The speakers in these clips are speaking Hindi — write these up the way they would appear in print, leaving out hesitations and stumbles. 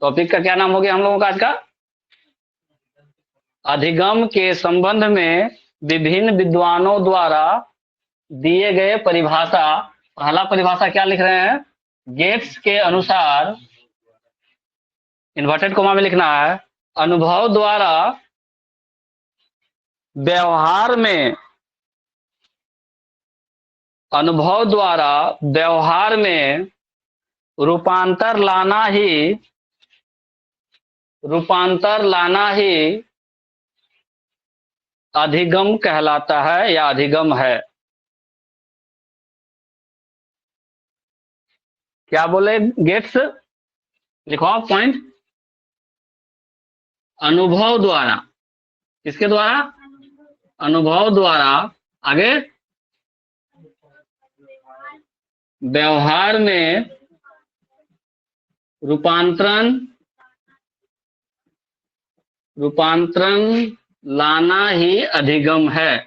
टॉपिक का क्या नाम हो गया हम लोगों का आज का? अधिगम के संबंध में विभिन्न विद्वानों द्वारा दिए गए परिभाषा। पहला परिभाषा क्या लिख रहे हैं? गेट्स के अनुसार, इन्वर्टेड कोमा में लिखना है, अनुभव द्वारा व्यवहार में, अनुभव द्वारा व्यवहार में रूपांतर लाना ही अधिगम कहलाता है या अधिगम है। क्या बोले गेट्स? लिखो पॉइंट। अनुभव द्वारा, किसके द्वारा? अनुभव द्वारा। आगे व्यवहार में रूपांतरण लाना ही अधिगम है।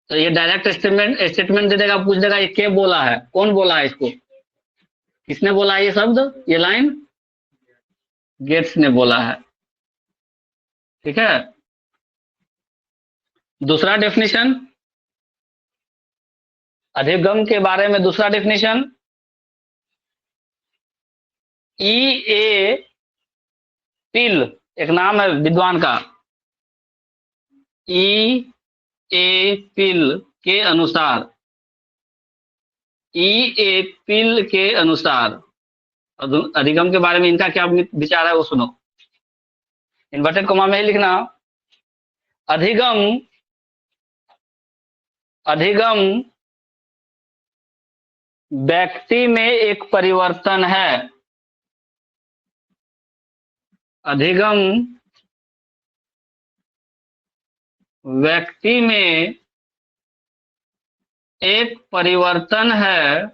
तो ये डायरेक्ट स्टेटमेंट दे देगा, पूछ देगा ये क्या बोला है, कौन बोला है इसको, किसने बोला है ये शब्द, ये लाइन? गेट्स ने बोला है। ठीक है। दूसरा डेफिनेशन, अधिगम के बारे में दूसरा डेफिनेशन, ई ए पिल, एक नाम है विद्वान का, ई ए पिल के अनुसार, ई ए पिल के अनुसार अधिगम के बारे में इनका क्या विचार है वो सुनो। इन्वर्टेड कोमा में ही लिखना। अधिगम व्यक्ति में एक परिवर्तन है। अधिगम व्यक्ति में एक परिवर्तन है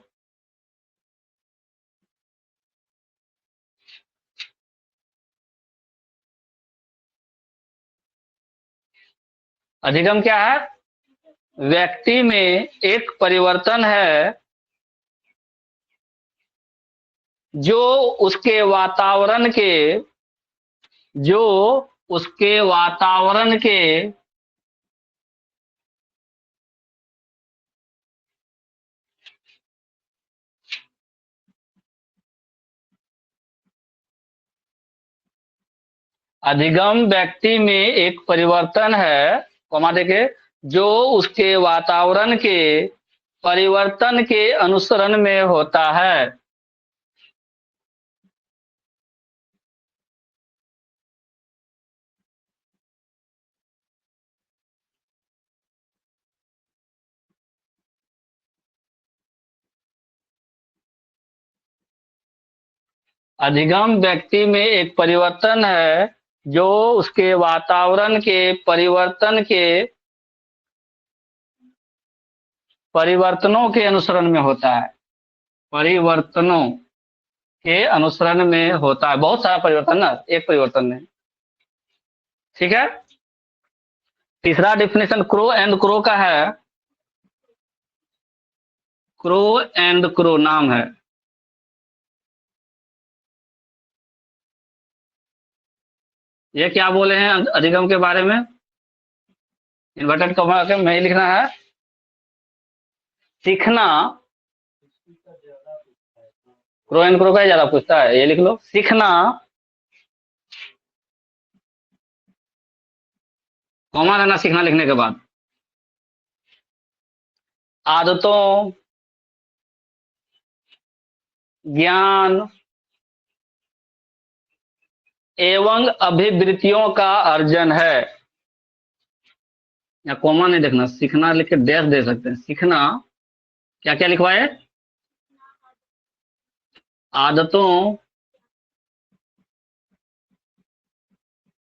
अधिगम क्या है? व्यक्ति में एक परिवर्तन है जो उसके वातावरण के अधिगम व्यक्ति में एक परिवर्तन है, कोमा देके, जो उसके वातावरण के परिवर्तन के अनुसरण में होता है। अधिगम व्यक्ति में एक परिवर्तन है जो उसके वातावरण के परिवर्तनों के अनुसरण में होता है। परिवर्तनों के अनुसरण में होता है। बहुत सारा परिवर्तन ना, एक परिवर्तन नहीं। ठीक है। तीसरा डेफिनेशन क्रो एंड क्रो का है। क्रो एंड क्रो नाम है। ये क्या बोले हैं अधिगम के बारे में? इन्वर्टेड कॉमा में ही लिखना है। सीखना, क्रो एंड क्रो का ही ज्यादा पूछता है, ये लिख लो। सीखना, कॉमा रहना सीखना लिखने के बाद। आदतों, ज्ञान एवं अभिवृत्तियों का अर्जन है। या कॉमा नहीं देखना, सीखना लिख के डैश दे सकते हैं। सीखना क्या क्या लिखवाए? आदतों,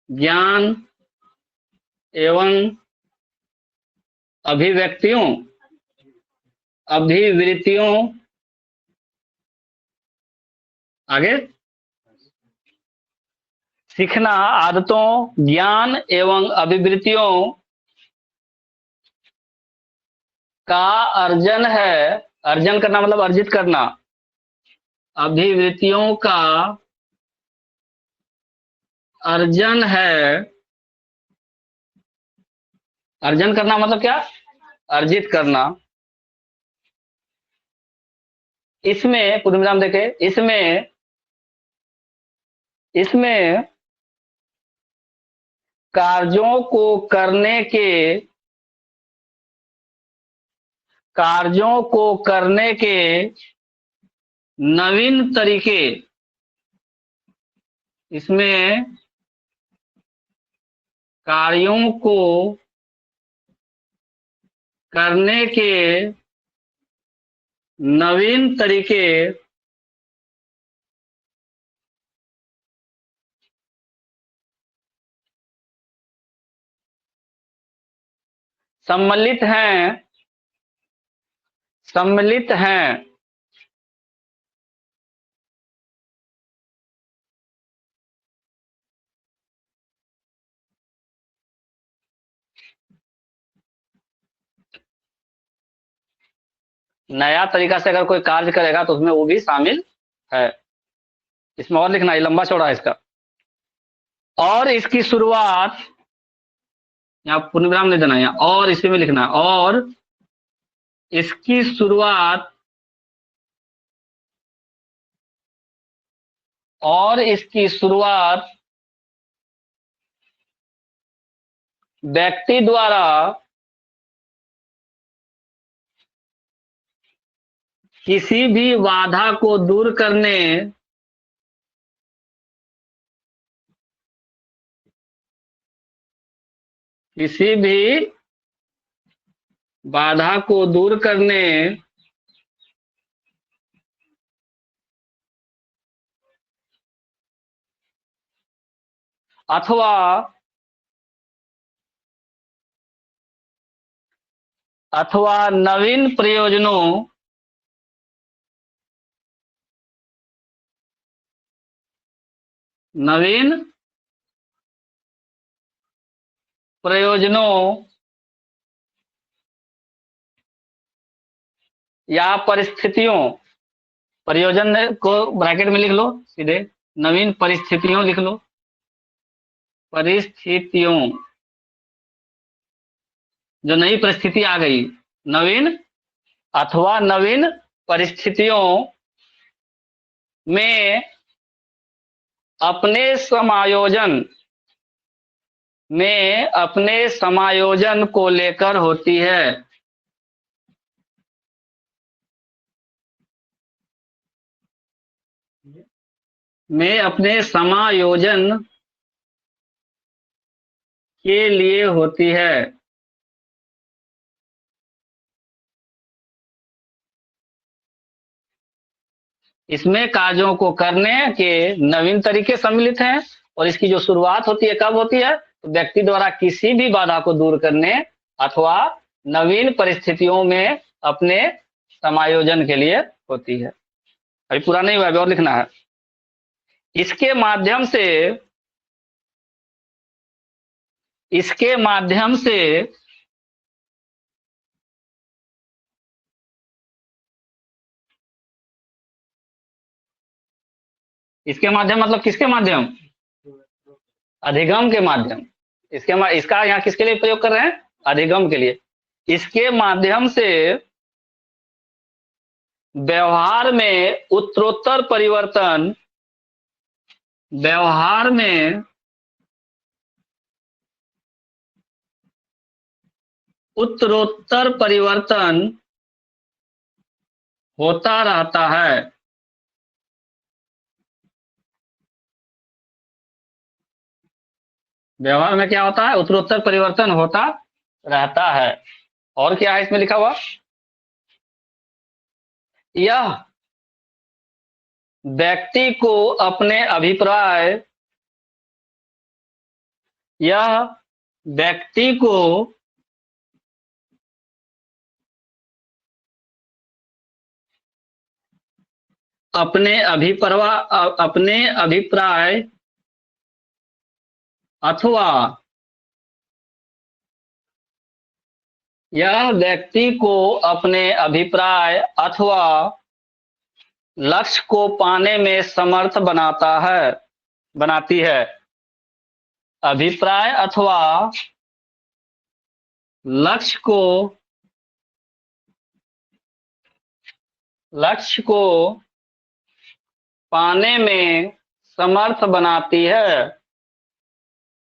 ज्ञान एवं अभिवृत्तियों, आगे सीखना आदतों, ज्ञान एवं अभिवृत्तियों का अर्जन है। अर्जन करना मतलब अर्जित करना। अभिवृत्तियों का अर्जन है। अर्जन करना मतलब क्या? अर्जित करना। इसमें पूर्णविराम देखे, इसमें इसमें कार्यों को करने के कार्यों को करने के नवीन तरीके, इसमें कार्यों को करने के नवीन तरीके सम्मिलित हैं। सम्मिलित हैं। नया तरीका से अगर कोई कार्य करेगा तो उसमें वो भी शामिल है। इसमें और लिखना है, लंबा चौड़ा है इसका। और इसकी शुरुआत, यहाँ पूर्णविराम नहीं देना, यहाँ और इसी में लिखना है, और इसकी शुरुआत, और इसकी शुरुआत व्यक्ति द्वारा किसी भी बाधा को दूर करने, किसी भी बाधा को दूर करने अथवा नवीन प्रयोजनों, नवीन प्रयोजनों या परिस्थितियों, प्रयोजन को ब्रैकेट में लिख लो सीधे, नवीन परिस्थितियों लिख लो, परिस्थितियों, जो नई परिस्थिति आ गई, नवीन अथवा नवीन परिस्थितियों में अपने समायोजन को लेकर होती है। में अपने समायोजन के लिए होती है। इसमें कार्यों को करने के नवीन तरीके सम्मिलित हैं, और इसकी जो शुरुआत होती है कब होती है? तो व्यक्ति द्वारा किसी भी बाधा को दूर करने अथवा नवीन परिस्थितियों में अपने समायोजन के लिए होती है। अभी पूरा नहीं हुआ, अभी और लिखना है। इसके माध्यम से इसके माध्यम से इसके माध्यम मतलब किसके माध्यम? अधिगम के माध्यम। इसका यहाँ किसके लिए प्रयोग कर रहे हैं? अधिगम के लिए। इसके माध्यम से व्यवहार में उत्तरोत्तर परिवर्तन, व्यवहार में उत्तरोत्तर परिवर्तन होता रहता है। व्यवहार में क्या होता है? उत्तरोत्तर परिवर्तन होता रहता है। और क्या है इसमें लिखा हुआ? यह व्यक्ति को अपने अभिप्राय, यह व्यक्ति को अपने अभिप्राय अथवा यह व्यक्ति को अपने अभिप्राय अथवा लक्ष्य को पाने में समर्थ बनाती है। अभिप्राय अथवा लक्ष्य को पाने में समर्थ बनाती है।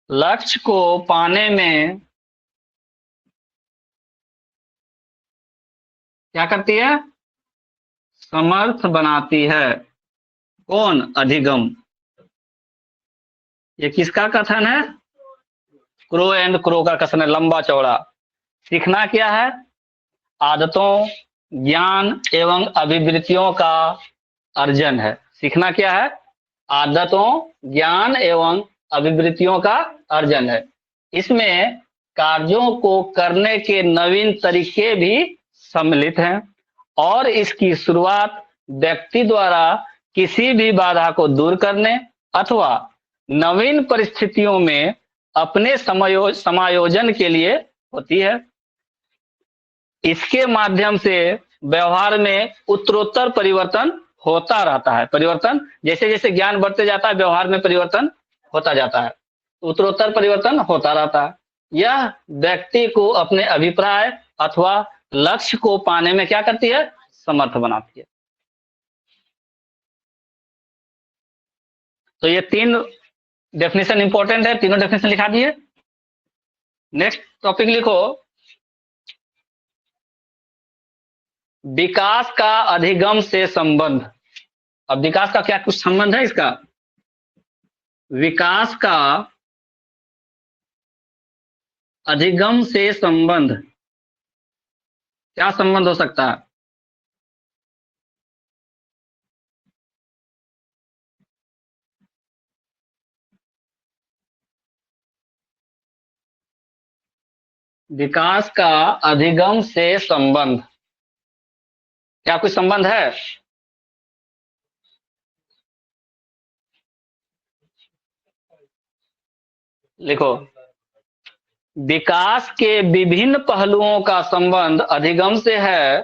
लक्ष्य को पाने में क्या करती है? समर्थ बनाती है। कौन? अधिगम। ये किसका कथन है? क्रो एंड क्रो का कथन है, लंबा चौड़ा। सीखना क्या है? आदतों, ज्ञान एवं अभिवृत्तियों का अर्जन है। सीखना क्या है? आदतों, ज्ञान एवं अभिवृत्तियों का अर्जन है। इसमें कार्यों को करने के नवीन तरीके भी सम्मिलित हैं और इसकी शुरुआत व्यक्ति द्वारा किसी भी बाधा को दूर करने अथवा नवीन परिस्थितियों में अपने समायोजन के लिए होती है। इसके माध्यम से व्यवहार में उत्तरोत्तर परिवर्तन होता रहता है। परिवर्तन जैसे जैसे ज्ञान बढ़ते जाता है, व्यवहार में परिवर्तन होता जाता है, उत्तरोत्तर परिवर्तन होता रहता है। यह व्यक्ति को अपने अभिप्राय अथवा लक्ष्य को पाने में क्या करती है? समर्थ बनाती है। तो ये 3 डेफिनेशन इंपॉर्टेंट है, तीनों डेफिनेशन लिखा दिए। नेक्स्ट टॉपिक लिखो, विकास का अधिगम से संबंध। अब विकास का क्या कुछ संबंध है इसका? विकास का अधिगम से संबंध, क्या संबंध हो सकता है? विकास का अधिगम से संबंध, क्या कोई संबंध है? लिखो, विकास के विभिन्न पहलुओं का संबंध अधिगम से है।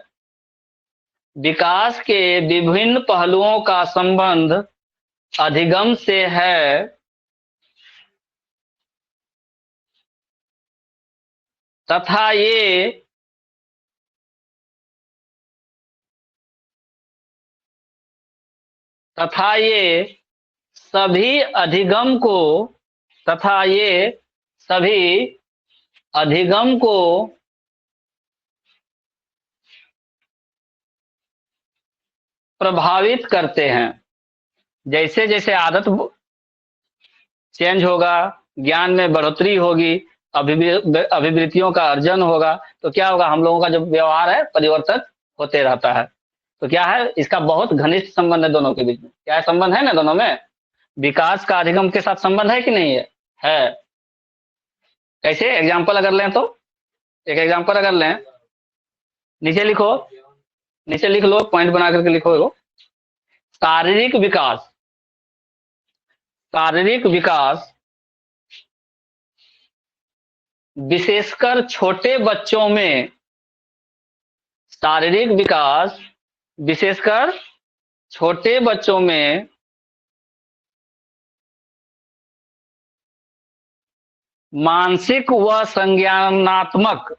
विकास के विभिन्न पहलुओं का संबंध अधिगम से है तथा ये सभी अधिगम को प्रभावित करते हैं। जैसे जैसे आदत चेंज होगा, ज्ञान में बढ़ोतरी होगी, अभिवृत्तियों का अर्जन होगा, तो क्या होगा? हम लोगों का जो व्यवहार है परिवर्तन होते रहता है। तो क्या है? इसका बहुत घनिष्ठ संबंध है दोनों के बीच में। क्या है? संबंध है ना दोनों में। विकास का अधिगम के साथ संबंध है कि नहीं है? कैसे? एग्जाम्पल अगर लें तो, एक एग्जाम्पल अगर लें, नीचे लिखो, नीचे लिख लो, पॉइंट बना करके लिखो। शारीरिक विकास विशेषकर छोटे बच्चों में, शारीरिक विकास विशेषकर छोटे बच्चों में मानसिक व संज्ञानात्मक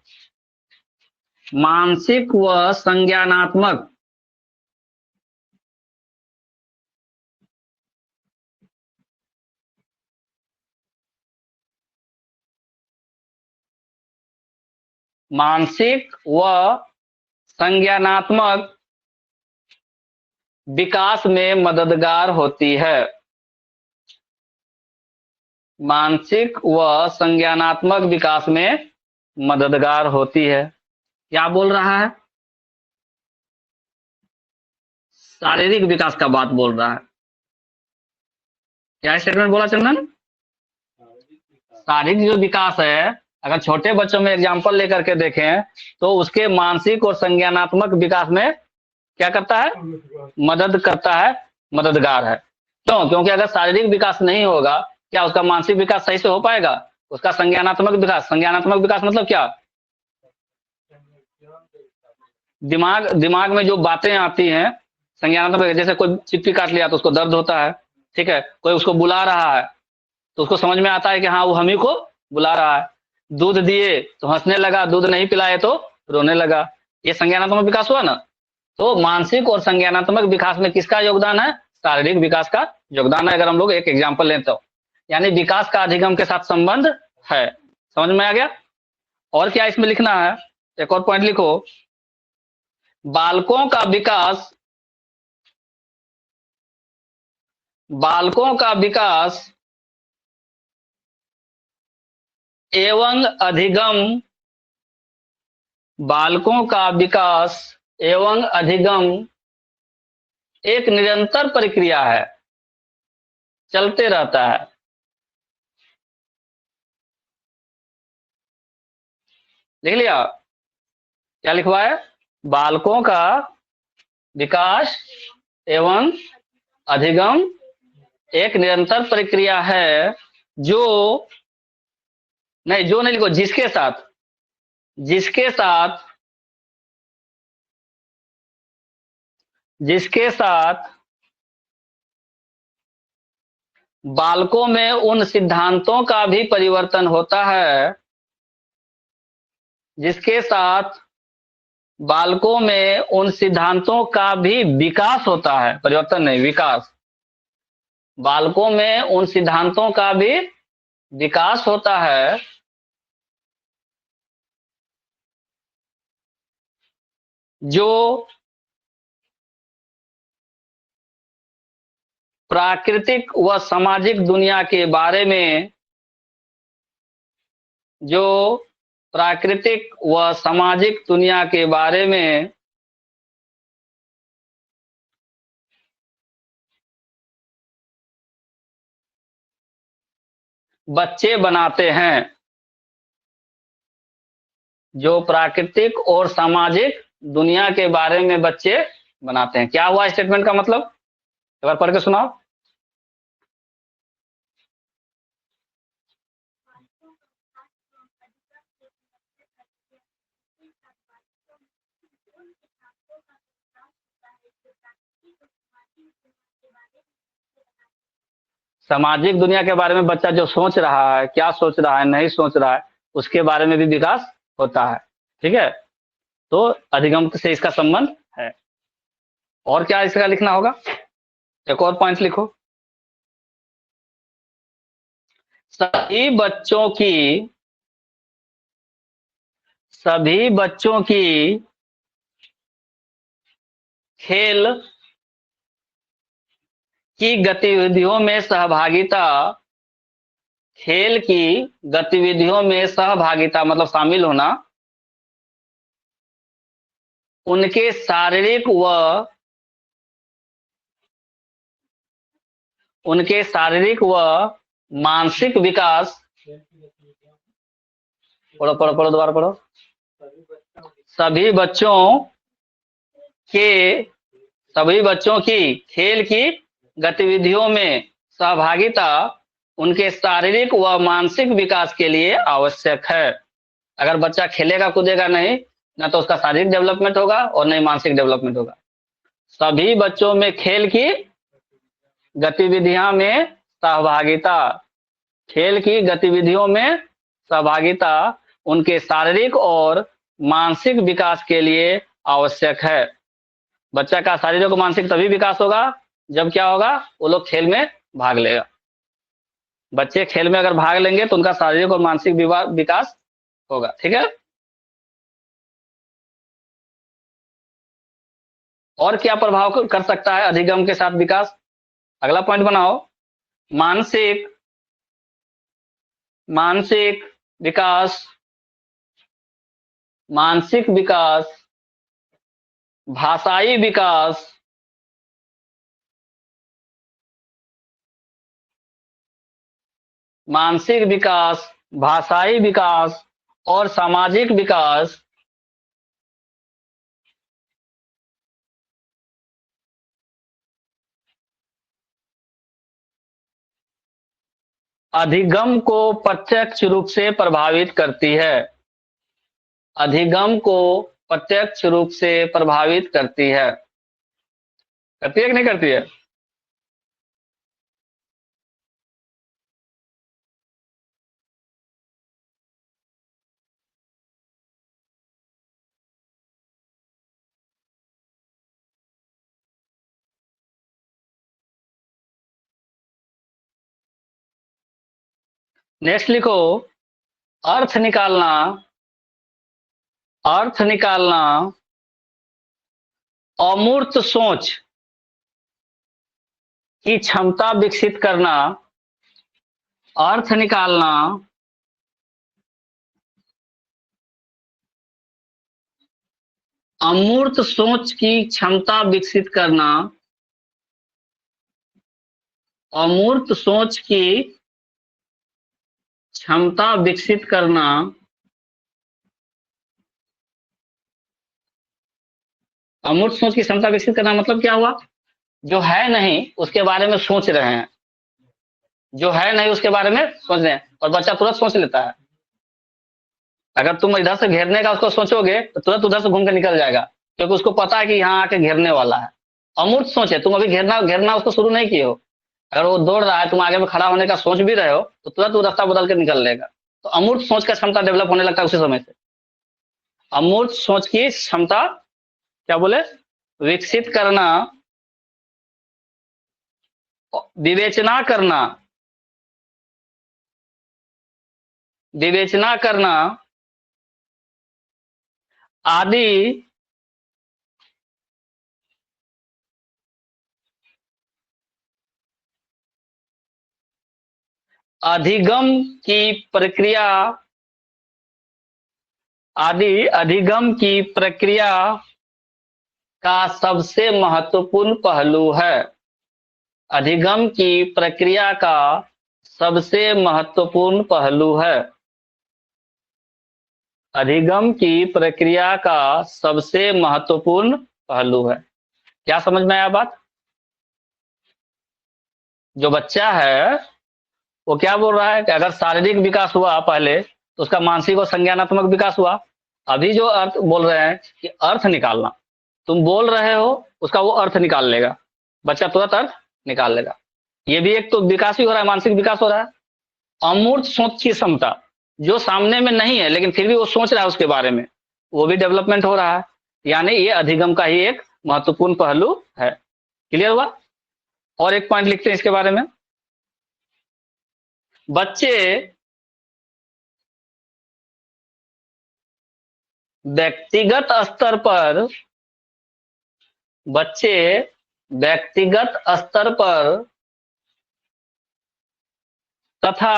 विकास में मददगार होती है। मानसिक व संज्ञानात्मक विकास में मददगार होती है। क्या बोल रहा है? शारीरिक विकास का बात बोल रहा है। क्या स्टेटमेंट बोला चंदन? शारीरिक जो विकास है, अगर छोटे बच्चों में एग्जाम्पल लेकर के देखें तो उसके मानसिक और संज्ञानात्मक विकास में क्या करता है? मदद करता है, मददगार है। क्यों? क्योंकि अगर शारीरिक विकास नहीं होगा, क्या उसका मानसिक विकास सही से हो पाएगा? उसका संज्ञानात्मक विकास मतलब क्या? दिमाग में जो बातें आती हैं संज्ञानात्मक, जैसे कोई चिट्ठी काट लिया तो उसको दर्द होता है, ठीक है, कोई उसको बुला रहा है तो उसको समझ में आता है कि हाँ वो हम ही को बुला रहा है। दूध दिए तो हंसने लगा, दूध नहीं पिलाए तो रोने लगा। ये संज्ञानात्मक विकास हुआ ना। तो मानसिक और संज्ञानात्मक विकास में किसका योगदान है? शारीरिक विकास का योगदान है। अगर हम लोग एक एग्जाम्पल लें तो यानी विकास का अधिगम के साथ संबंध है। समझ में आ गया? और क्या इसमें लिखना है? एक और पॉइंट लिखो। बालकों का विकास, बालकों का विकास एवं अधिगम, बालकों का विकास एवं अधिगम एक निरंतर प्रक्रिया है, चलते रहता है। लिख लिया? क्या लिखवा है? बालकों का विकास एवं अधिगम एक निरंतर प्रक्रिया है जो, नहीं जो नहीं लिखो, जिसके साथ, जिसके साथ, जिसके साथ बालकों में उन सिद्धांतों का भी परिवर्तन होता है, जिसके साथ बालकों में उन सिद्धांतों का भी विकास होता है, परिवर्तन नहीं विकास, बालकों में उन सिद्धांतों का भी विकास होता है जो प्राकृतिक व सामाजिक दुनिया के बारे में, जो प्राकृतिक व सामाजिक दुनिया के बारे में बच्चे बनाते हैं, जो प्राकृतिक और सामाजिक दुनिया के बारे में बच्चे बनाते हैं। क्या हुआ स्टेटमेंट का मतलब? एक बार पढ़ के सुनाओ। सामाजिक दुनिया के बारे में बच्चा जो सोच रहा है, क्या सोच रहा है, नहीं सोच रहा है, उसके बारे में भी विकास होता है। ठीक है? तो अधिगम से इसका संबंध है। और क्या इसका लिखना होगा? एक और पॉइंट लिखो। सभी बच्चों की, सभी बच्चों की खेल की गतिविधियों में सहभागिता, खेल की गतिविधियों में सहभागिता मतलब शामिल होना, उनके शारीरिक व, उनके शारीरिक व मानसिक विकास, पढ़ो पढ़ो पढ़ो दोबारा पढ़ो। सभी बच्चों के, सभी बच्चों की खेल की गतिविधियों में सहभागिता उनके शारीरिक व मानसिक विकास के लिए आवश्यक है। अगर बच्चा खेलेगा कूदेगा नहीं, ना तो उसका शारीरिक डेवलपमेंट होगा और नहीं मानसिक डेवलपमेंट होगा। सभी बच्चों में खेल की गतिविधियां में सहभागिता, खेल की गतिविधियों में सहभागिता उनके शारीरिक और मानसिक विकास के लिए आवश्यक है। बच्चा का शारीरिक और मानसिक तभी विकास होगा जब क्या होगा, वो लोग खेल में भाग लेगा। बच्चे खेल में अगर भाग लेंगे तो उनका शारीरिक और मानसिक विकास होगा। ठीक है? और क्या प्रभाव कर सकता है अधिगम के साथ विकास? अगला पॉइंट बनाओ। मानसिक, मानसिक विकास, मानसिक विकास, भाषाई विकास, मानसिक विकास, भाषाई विकास और सामाजिक विकास अधिगम को प्रत्यक्ष रूप से प्रभावित करती है। अधिगम को प्रत्यक्ष रूप से प्रभावित करती है। करती है कि नहीं करती है? नेक्स्ट लिखो, अर्थ निकालना, अर्थ निकालना अमूर्त सोच की क्षमता विकसित करना, अर्थ निकालना अमूर्त सोच की क्षमता विकसित करना, अमूर्त सोच की क्षमता विकसित करना, अमूर्त सोच की क्षमता विकसित करना मतलब क्या हुआ? जो है नहीं उसके बारे में सोच रहे हैं, जो है नहीं उसके बारे में सोच रहे हैं, और बच्चा तुरंत सोच लेता है। अगर तुम इधर से घेरने का उसको सोचोगे तो तुरंत उधर से घूम के निकल जाएगा, क्योंकि उसको पता है कि यहाँ आके घेरने वाला है। अमूर्त सोच है, तुम अभी घेरना घेरना उसको शुरू नहीं किए हो। अगर वो दौड़ रहा है, तुम आगे में खड़ा होने का सोच भी रहे हो, तो तुरंत वो रास्ता बदल के निकल लेगा। तो अमूर्त सोच का क्षमता डेवलप होने लगता है उसी समय से। अमूर्त सोच की क्षमता क्या बोले? विकसित करना, विवेचना करना, विवेचना करना आदि अधिगम की प्रक्रिया, आदि अधिगम की प्रक्रिया का सबसे महत्वपूर्ण पहलू है। अधिगम की प्रक्रिया का सबसे महत्वपूर्ण पहलू है। अधिगम की प्रक्रिया का सबसे महत्वपूर्ण पहलू है। क्या समझ में आया बात? जो बच्चा है वो क्या बोल रहा है कि अगर शारीरिक विकास हुआ पहले, तो उसका मानसिक और संज्ञानात्मक विकास हुआ। अभी जो अर्थ बोल रहे हैं कि अर्थ निकालना, तुम बोल रहे हो उसका वो अर्थ निकाल लेगा, बच्चा तुरंत अर्थ निकाल लेगा। ये भी एक तो विकास ही हो रहा है, मानसिक विकास हो रहा है। अमूर्त सोच की क्षमता, जो सामने में नहीं है लेकिन फिर भी वो सोच रहा है उसके बारे में, वो भी डेवलपमेंट हो रहा है। यानी ये अधिगम का ही एक महत्वपूर्ण पहलू है। क्लियर हुआ? और एक पॉइंट लिखते हैं इसके बारे में। बच्चे व्यक्तिगत स्तर पर, बच्चे व्यक्तिगत स्तर पर तथा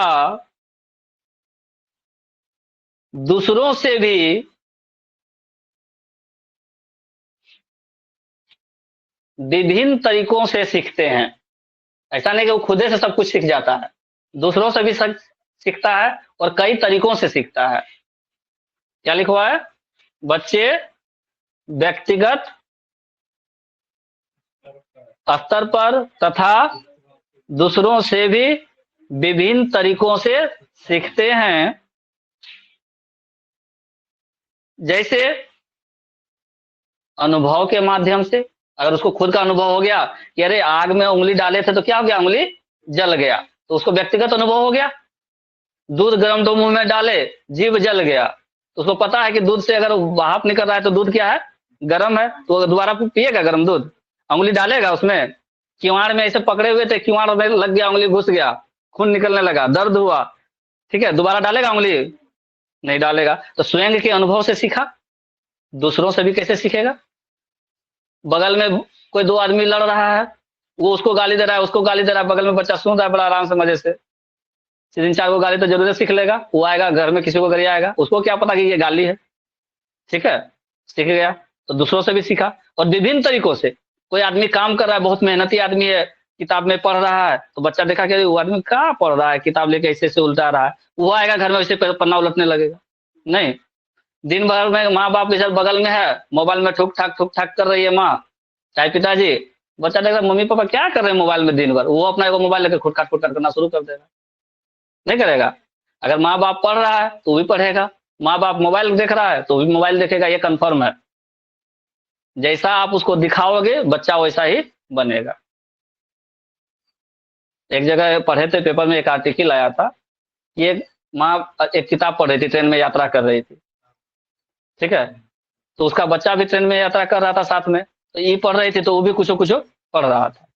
दूसरों से भी विभिन्न तरीकों से सीखते हैं। ऐसा नहीं कि वो खुदे से सब कुछ सीख जाता है, दूसरों से भी सीखता है और कई तरीकों से सीखता है। क्या लिखा है? बच्चे व्यक्तिगत स्तर पर तथा दूसरों से भी विभिन्न तरीकों से सीखते हैं। जैसे अनुभव के माध्यम से, अगर उसको खुद का अनुभव हो गया कि अरे आग में उंगली डाले थे तो क्या हो गया, उंगली जल गया, तो उसको व्यक्तिगत अनुभव हो गया। दूध गर्म दो मुंह में डाले, जीभ जल गया, तो उसको पता है कि दूध से अगर भाप निकल रहा है तो दूध क्या है, गर्म है, तो दोबारा पिएगा गर्म दूध, उंगली डालेगा उसमें। किवाड़ में ऐसे पकड़े हुए थे, किवाड़ में लग गया, उंगली घुस गया, खून निकलने लगा, दर्द हुआ, ठीक है, दोबारा डालेगा उंगली? नहीं डालेगा। तो स्वयं के अनुभव से सीखा, दूसरों से भी कैसे सीखेगा? बगल में कोई दो आदमी लड़ रहा है, वो उसको गाली दे रहा है, उसको गाली दे रहा है, बगल में बच्चा सुन रहा है बड़ा आराम से मजे से, 3-4 को गाली तो जरूर सीख लेगा। वो आएगा घर में किसी को गाली आएगा, उसको क्या पता कि ये गाली है, ठीक है, सीख गया। तो दूसरों से भी सीखा, और विभिन्न तरीकों से। कोई आदमी काम कर रहा है, बहुत मेहनती आदमी है, किताब में पढ़ रहा है, तो बच्चा देखा कि वो आदमी कहाँ पढ़ रहा है, किताब लेके ऐसे ऐसे उल्टा रहा है, वो आएगा घर में वैसे पन्ना उलटने लगेगा। नहीं, दिन भर में माँ बाप इधर बगल में है, मोबाइल में ठुक ठाक कर रही है माँ, चाहे पिताजी, बच्चा देखेगा मम्मी पापा क्या कर रहे हैं मोबाइल में दिन भर, वो अपना एगो मोबाइल लेकर खुटखाट खुटखाट करना शुरू कर देगा। नहीं करेगा? अगर माँ बाप पढ़ रहा है तो भी पढ़ेगा, माँ बाप मोबाइल देख रहा है तो भी मोबाइल देखेगा, ये कंफर्म है। जैसा आप उसको दिखाओगे बच्चा वैसा ही बनेगा। एक जगह पढ़े थे पेपर में, एक आर्टिकल आया था, ये माँ एक किताब पढ़ रही थी, ट्रेन में यात्रा कर रही थी, ठीक है, तो उसका बच्चा भी ट्रेन में यात्रा कर रहा था साथ में, तो ये पढ़ रही थी तो वो भी कुछ कुछ पढ़ रहा था।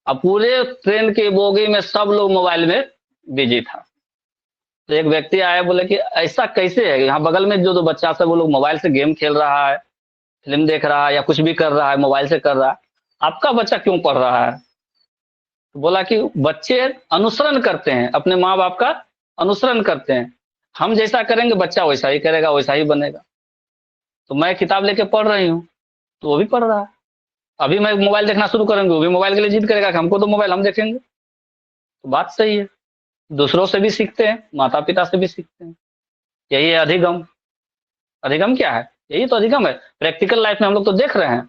अब पूरे ट्रेन के बोगी में सब लोग मोबाइल में बिजी था। तो एक व्यक्ति आया, बोले कि ऐसा कैसे है, यहाँ बगल में जो दो बच्चा सब वो लोग मोबाइल से गेम खेल रहा है, फिल्म देख रहा है या कुछ भी कर रहा है, मोबाइल से कर रहा है, आपका बच्चा क्यों पढ़ रहा है? तो बोला कि बच्चे अनुसरण करते हैं, अपने माँ बाप का अनुसरण करते हैं, हम जैसा करेंगे बच्चा वैसा ही करेगा, वैसा ही बनेगा। तो मैं किताब लेके पढ़ रही हूँ, तो वो भी पढ़ रहा है। अभी मैं मोबाइल देखना शुरू करूंगी, वो भी मोबाइल के लिए जिद करेगा कि हमको तो मोबाइल, हम देखेंगे। तो बात सही है, दूसरों से भी सीखते हैं, माता पिता से भी सीखते हैं। यही है अधिगम। अधिगम क्या है? यही तो अधिगम है। प्रैक्टिकल लाइफ में हम लोग तो देख रहे हैं,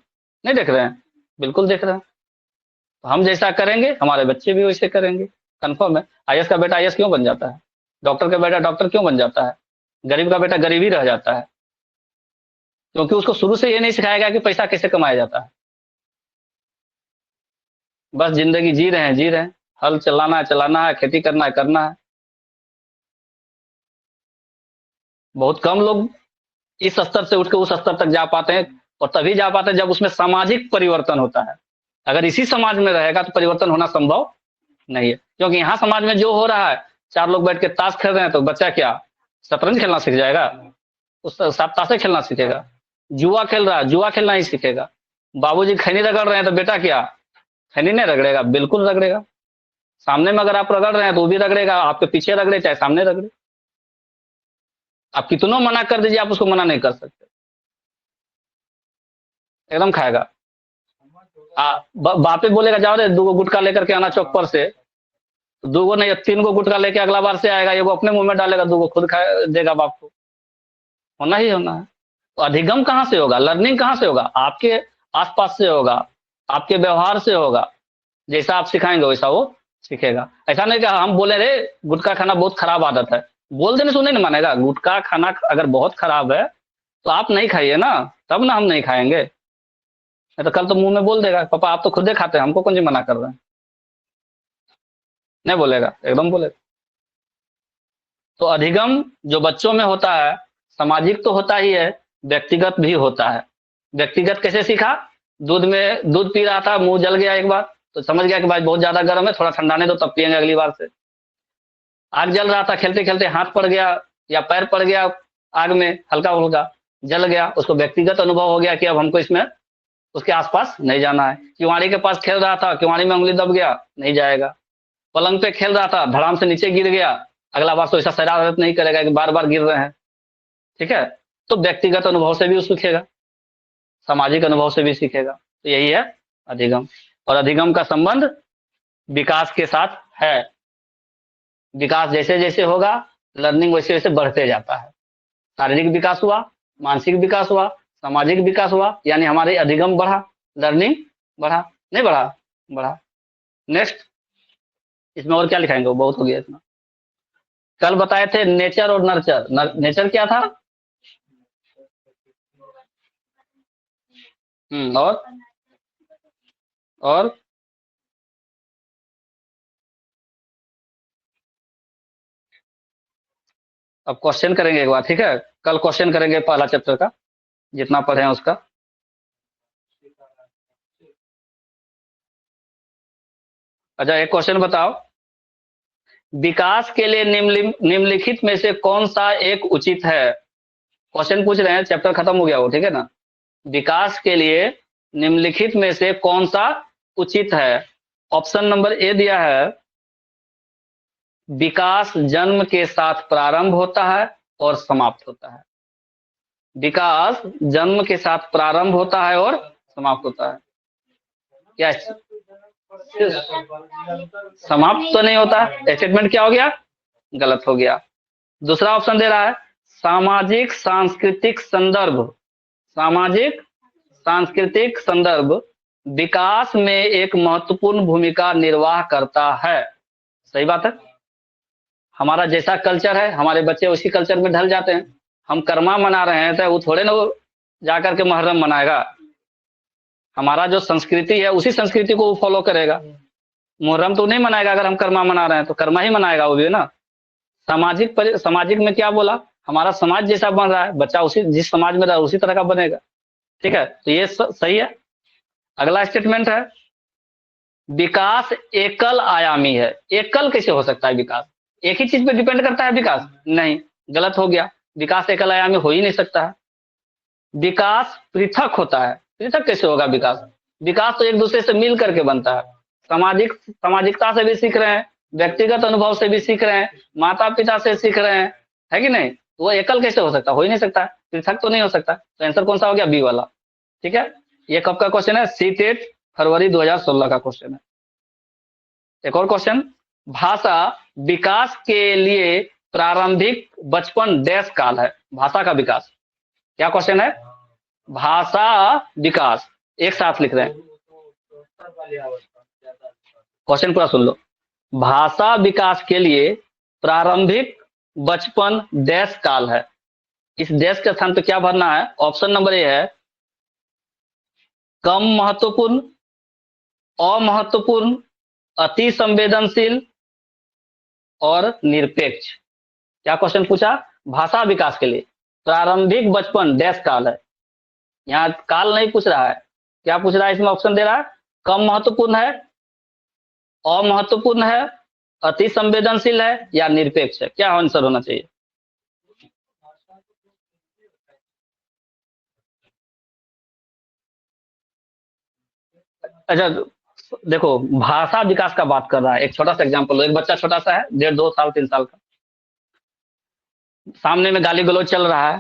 नहीं देख रहे हैं? बिल्कुल देख रहे हैं। तो हम जैसा करेंगे हमारे बच्चे भी वैसे करेंगे, कंफर्म है। आईएएस का बेटा आईएएस क्यों बन जाता है? डॉक्टर का बेटा डॉक्टर क्यों बन जाता है? गरीब का बेटा गरीब ही रह जाता है, क्योंकि उसको शुरू से ये नहीं सिखाया गया कि पैसा कैसे कमाया जाता है। बस जिंदगी जी रहे हैं, जी रहे हैं, हल चलाना है चलाना है, खेती करना है करना है। बहुत कम लोग इस स्तर से उठ के उस स्तर तक जा पाते हैं, और तभी जा पाते हैं जब उसमें सामाजिक परिवर्तन होता है। अगर इसी समाज में रहेगा तो परिवर्तन होना संभव नहीं है, क्योंकि यहाँ समाज में जो हो रहा है, चार लोग बैठ के ताश खेल रहे हैं, तो बच्चा क्या शतरंज खेलना सीख जाएगा? उस साथ ताशे खेलना सीखेगा। जुआ खेल रहा है, जुआ खेलना ही सीखेगा। बाबूजी खैनी रगड़ रहे हैं, तो बेटा क्या खैनी नहीं रगड़ेगा? बिल्कुल रगड़ेगा। सामने में अगर आप रगड़ रहे हैं तो वो भी रगड़ेगा, आपके पीछे रगड़े चाहे सामने रगड़े। आप कितनों मना कर दीजिए, आप उसको मना नहीं कर सकते, एकदम खाएगा। बापे बोलेगा जाओ रे दो गुटखा लेकर के आना चौक पर से, दो गो नहीं तीन गो गुटखा लेके अगला बार से आएगा, एगो अपने मुंह में डालेगा, दो गो खुद खा देगा बाप को। होना ही होना है। तो अधिगम कहाँ से होगा? लर्निंग कहाँ से होगा? आपके आसपास से होगा, आपके व्यवहार से होगा। जैसा आप सिखाएंगे वैसा वो सीखेगा। ऐसा नहीं कि हम बोले रे गुटखा खाना बहुत खराब आदत है, बोल देने से नहीं मानेगा। गुटखा खाना अगर बहुत खराब है तो आप नहीं खाइए ना, तब ना हम नहीं खाएंगे। नहीं तो कल तो मुंह में बोल देगा पापा आप तो खुद ही खाते हैं, हमको कौन जी मना कर रहे हैं? नहीं बोलेगा, एकदम बोलेगा। तो अधिगम जो बच्चों में होता है, सामाजिक तो होता ही है, व्यक्तिगत भी होता है। व्यक्तिगत कैसे सीखा? दूध में दूध पी रहा था, मुंह जल गया एक बार, तो समझ गया कि भाई बहुत ज्यादा गर्म है, थोड़ा ठंडाने दो तब पियेंगे अगली बार से। आग जल रहा था, खेलते खेलते हाथ पड़ गया या पैर पड़ गया आग में, हल्का फुल्का जल गया, उसको व्यक्तिगत अनुभव हो गया कि अब हमको इसमें उसके आसपास नहीं जाना है। किवाड़ी के पास खेल रहा था, किवाड़ी में उंगली दब गया, नहीं जाएगा। पलंग पे खेल रहा था, धड़ाम से नीचे गिर गया, अगला बार तो ऐसा शरारत नहीं करेगा कि बार बार गिर रहे हैं। ठीक है? तो व्यक्तिगत अनुभव से भी सीखेगा, सामाजिक अनुभव से भी सीखेगा। तो यही है अधिगम। और अधिगम का संबंध विकास के साथ है। विकास जैसे जैसे होगा, लर्निंग वैसे वैसे बढ़ते जाता है। शारीरिक विकास हुआ, मानसिक विकास हुआ, सामाजिक विकास हुआ, यानी हमारे अधिगम बढ़ा, लर्निंग बढ़ा, नहीं बढ़ा? बढ़ा। नेक्स्ट, इसमें और क्या लिखाएंगे? बहुत हो गया इतना। कल बताए थे नेचर और नर्चर। नेचर क्या था? और अब क्वेश्चन करेंगे एक बार, ठीक है? कल क्वेश्चन करेंगे पहला चैप्टर का, जितना पढ़े हैं उसका। अच्छा एक क्वेश्चन बताओ, विकास के लिए निम्नलिखित में से कौन सा एक उचित है? क्वेश्चन पूछ रहे हैं, चैप्टर खत्म हो गया वो, ठीक है ना? विकास के लिए निम्नलिखित में से कौन सा उचित है? ऑप्शन नंबर ए दिया है, विकास जन्म के साथ प्रारंभ होता है और समाप्त होता है। विकास जन्म के साथ प्रारंभ होता है और समाप्त होता है। क्या समाप्त तो नहीं होता? स्टेटमेंट क्या हो गया? गलत हो गया। दूसरा ऑप्शन दे रहा है, सामाजिक सांस्कृतिक संदर्भ, सामाजिक सांस्कृतिक संदर्भ विकास में एक महत्वपूर्ण भूमिका निर्वाह करता है। सही बात है। हमारा जैसा कल्चर है, हमारे बच्चे उसी कल्चर में ढल जाते हैं। हम कर्मा मना रहे हैं तो वो थोड़े ना वो जाकर के मुहर्रम मनाएगा। हमारा जो संस्कृति है उसी संस्कृति को वो फॉलो करेगा। मुहर्रम तो नहीं मनाएगा, अगर हम कर्मा मना रहे हैं तो कर्मा ही मनाएगा वो भी ना। सामाजिक में क्या बोला? हमारा समाज जैसा बन रहा है, बच्चा उसी जिस समाज में रहा उसी तरह का बनेगा। ठीक है, तो ये सही है। अगला स्टेटमेंट है, विकास एकल आयामी है। एकल कैसे हो सकता है विकास? एक ही चीज पे डिपेंड करता है विकास? नहीं, गलत हो गया। विकास एकल आयामी हो ही नहीं सकता है। विकास पृथक होता है। पृथक कैसे होगा विकास? विकास तो एक दूसरे से मिल करके बनता है। सामाजिकता से भी सीख रहे हैं, व्यक्तिगत अनुभव से भी सीख रहे हैं, माता पिता से सीख रहे हैं, है कि नहीं? तो वो एकल कैसे हो सकता? हो ही नहीं सकता, पृथक तो नहीं हो सकता। तो आंसर कौन सा हो गया? बी वाला। ठीक है, ये कब का क्वेश्चन है? सीटेट फरवरी 2016 का क्वेश्चन है। एक और क्वेश्चन, भाषा विकास के लिए प्रारंभिक बचपन डैश काल है। भाषा का विकास, क्या क्वेश्चन है? भाषा विकास, एक साथ लिख रहे हैं, क्वेश्चन पूरा सुन लो। भाषा विकास के लिए प्रारंभिक बचपन डैश काल है। इस डैश के स्थान पे क्या भरना है? ऑप्शन नंबर ए है कम महत्वपूर्ण, अमहत्वपूर्ण, अति संवेदनशील और निरपेक्ष। क्या क्वेश्चन पूछा? भाषा विकास के लिए प्रारंभिक बचपन डैश काल है। यहाँ काल नहीं पूछ रहा है, क्या पूछ रहा है? इसमें ऑप्शन दे रहा है कम महत्वपूर्ण है, अमहत्वपूर्ण है, अति संवेदनशील है या निरपेक्ष है। क्या आंसर होना चाहिए? अच्छा देखो, भाषा विकास का बात कर रहा है। एक छोटा सा एग्जांपल लो, एक बच्चा छोटा सा है, 1.5 2 साल 3 साल का, सामने में गाली गलौज चल रहा है।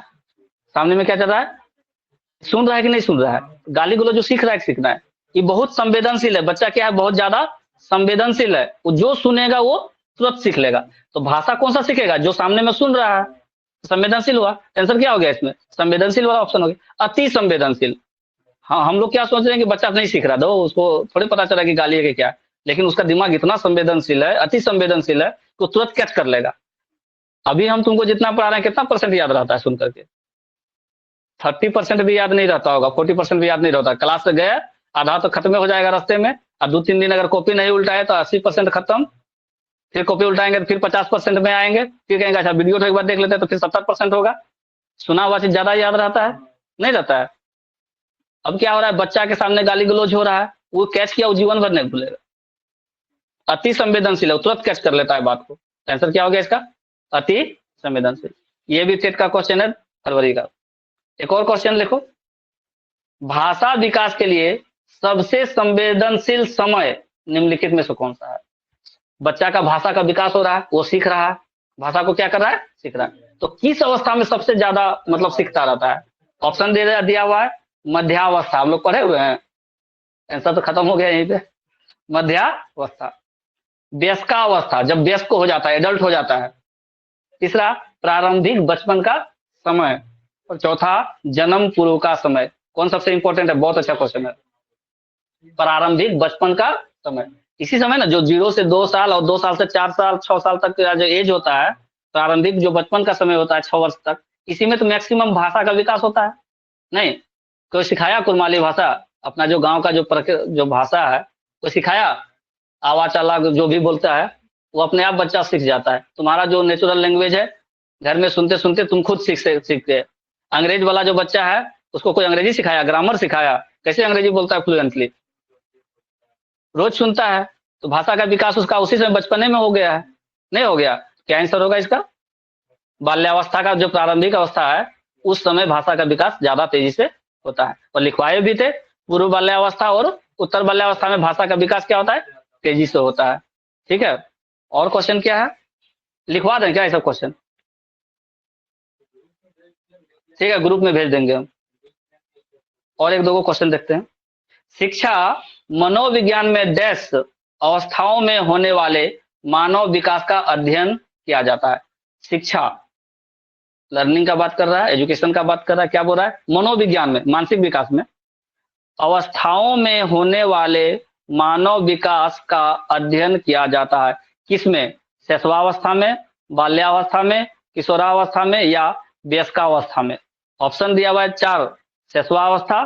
सामने में क्या चल रहा है? सुन रहा है कि नहीं सुन रहा है? गाली गलौज जो सीख रहा है, सीख रहा है। ये बहुत संवेदनशील है, बच्चा क्या है? बहुत ज्यादा संवेदनशील है। वो जो सुनेगा वो तुरंत सीख लेगा। तो भाषा कौन सा सीखेगा? जो सामने में सुन रहा है। संवेदनशील हुआ, आंसर क्या हो गया इसमें? संवेदनशील वाला ऑप्शन हो गया। अति संवेदनशील, हाँ हम लोग क्या सोच रहे हैं कि बच्चा नहीं सीख रहा, दो उसको थोड़ी पता चला कि गाली है कि क्या, लेकिन उसका दिमाग इतना संवेदनशील है, अति संवेदनशील है, तो तुरंत कैच कर लेगा। अभी हम तुमको जितना पढ़ा रहे हैं, कितना परसेंट याद रहता है सुन करके? 30% भी याद नहीं रहता होगा, 40% भी याद नहीं रहता। क्लास से गए, आधा तो खत्म हो जाएगा रास्ते में, और 2 3 दिन अगर कॉपी नहीं उल्टाए तो 80% खत्म। फिर कॉपी उल्टाएंगे तो फिर 50% में आएंगे, फिर कहेंगे अच्छा वीडियो तो एक बार देख लेते हैं, तो फिर 70% होगा। सुना हुआ चीज ज्यादा याद रहता है, नहीं रहता है। अब क्या हो रहा है? बच्चा के सामने गाली गलौज हो रहा है, वो कैच किया, वो जीवन भर नहीं भूलेगा। अति संवेदनशील है, तुरंत कैच कर लेता है बात को। आंसर क्या हो गया इसका? अति संवेदनशील। ये भी टेट का क्वेश्चन है, फरवरी का। एक और क्वेश्चन लिखो, भाषा विकास के लिए सबसे संवेदनशील समय निम्नलिखित में से कौन सा है? बच्चा का भाषा का विकास हो रहा है, वो सीख रहा है, भाषा को क्या कर रहा है? सीख रहा है। तो किस अवस्था में सबसे ज्यादा मतलब सीखता रहता है? ऑप्शन दिया हुआ है मध्यावस्था, हम लोग पढ़े हुए हैं, आंसर तो खत्म हो गया यहीं पे। मध्यावस्था, वयस्कावस्था, जब वयस्क हो जाता है, एडल्ट हो जाता है। तीसरा प्रारंभिक बचपन का समय, और चौथा जन्म पूर्व का समय। कौन सबसे इंपॉर्टेंट है? बहुत अच्छा क्वेश्चन है। प्रारंभिक बचपन का समय, इसी समय ना जो 0 से 2 साल और 2 साल से 4 साल 6 साल तक का जो एज होता है, प्रारंभिक जो बचपन का समय होता है 6 वर्ष तक, इसी में तो मैक्सिमम भाषा का विकास होता है। नहीं कोई सिखाया कुरमाली भाषा? अपना जो गांव का जो भाषा है, कोई सिखाया? आवा चला जो भी बोलता है, वो अपने आप बच्चा सीख जाता है। तुम्हारा जो नेचुरल लैंग्वेज है, घर में सुनते सुनते तुम खुद सीखते। अंग्रेज वाला जो बच्चा है, उसको कोई अंग्रेजी सिखाया, ग्रामर सिखाया, कैसे अंग्रेजी बोलता है फ्लुएंटली? रोज सुनता है। तो भाषा का विकास उसका उसी समय बचपने में हो गया है, नहीं हो गया? क्या आंसर होगा इसका? बाल्यावस्था का जो प्रारंभिक अवस्था है, उस समय भाषा का विकास ज्यादा तेजी से होता है। और लिखवाए भी थे, पूर्व बाल्यावस्था और उत्तर बाल्यावस्था में भाषा का विकास क्या होता है? तेजी से होता है। ठीक है, और क्वेश्चन क्या है? लिखवा दें क्या ये सब क्वेश्चन? ठीक है, ग्रुप में भेज देंगे हम। और एक दो क्वेश्चन देखते हैं। शिक्षा मनोविज्ञान में डैश अवस्थाओं में होने वाले मानव विकास का अध्ययन किया जाता है। शिक्षा लर्निंग का बात कर रहा है, एजुकेशन का बात कर रहा है, क्या बोल रहा है? मनोविज्ञान में, मानसिक विकास में अवस्थाओं में होने वाले मानव विकास का अध्ययन किया जाता है। किसमें? शैशवावस्था में, बाल्यावस्था में, किशोरावस्था में या वयस्कावस्था में? ऑप्शन दिया हुआ है 4, शैशवावस्था,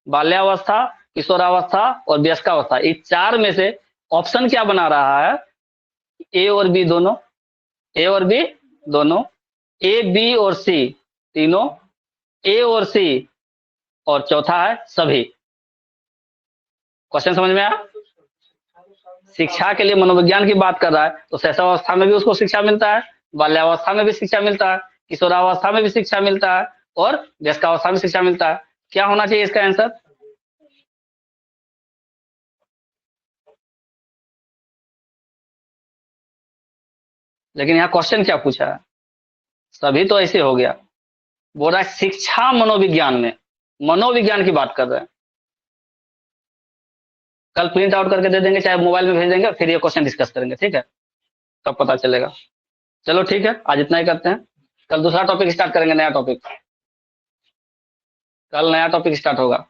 बाल्यावस्था, किशोरावस्था और वयस्कावस्था। इस 4 में से ऑप्शन क्या बना रहा है? ए और बी दोनों, ए और बी दोनों, ए बी और सी तीनों, ए और सी, और चौथा है सभी। क्वेश्चन समझ में आया? शिक्षा के लिए मनोविज्ञान की बात कर रहा है, तो शैशवावस्था में भी उसको शिक्षा मिलता है, बाल्यावस्था में भी शिक्षा मिलता है, किशोरावस्था में भी शिक्षा मिलता है और वयस्कावस्था में शिक्षा मिलता है। क्या होना चाहिए इसका आंसर? लेकिन यहाँ क्वेश्चन क्या पूछा है? सभी तो ऐसे हो गया। बोल रहा है शिक्षा मनोविज्ञान में, मनोविज्ञान की बात कर रहे हैं। कल प्रिंट आउट करके दे देंगे, चाहे मोबाइल में भेज देंगे, फिर ये क्वेश्चन डिस्कस करेंगे, ठीक है? तब पता चलेगा। चलो ठीक है, आज इतना ही करते हैं। कल दूसरा टॉपिक स्टार्ट करेंगे, नया टॉपिक। कल नया टॉपिक स्टार्ट होगा।